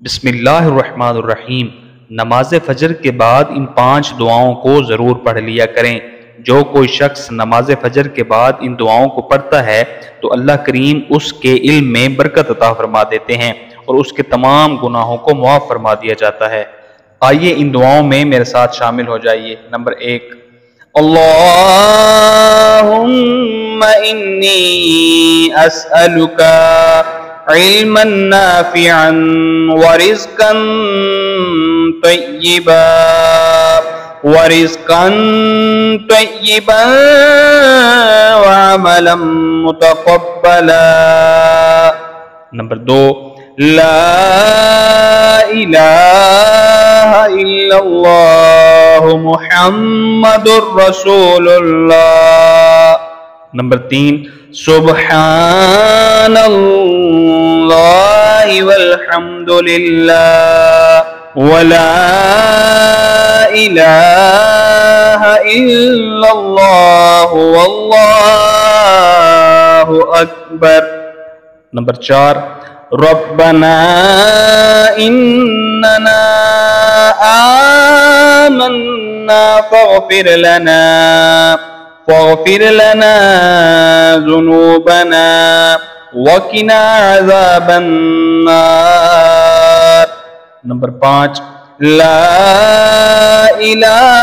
بسم اللہ الرحمن الرحیم۔ نماز فجر کے بعد ان 5 دعاؤں کو ضرور پڑھ لیا کریں۔ جو کوئی شخص نماز فجر کے بعد ان دعاؤں کو پڑھتا ہے تو اللہ کریم اس کے علم میں برکت عطا فرما دیتے ہیں اور اس کے تمام گناہوں کو معاف فرما دیا جاتا ہے۔ آئیے ان دعاؤں میں میرے ساتھ شامل ہو جائیے۔ نمبر 1، اللہم انی اسألک علما نافعا ورزقا طیبا وعملا متقبلا۔ نمبر 2، لا الہ الا اللہ محمد رسول اللہ۔ نمبر 3، سبحان اللہ والحمد للہ ولا الہ الا اللہ واللہ اکبر۔ نمبر 4، ربنا اننا آمنا فاغفر لنا ذنوبنا وقنا عذاب النار۔ نمبر 5، لا الہ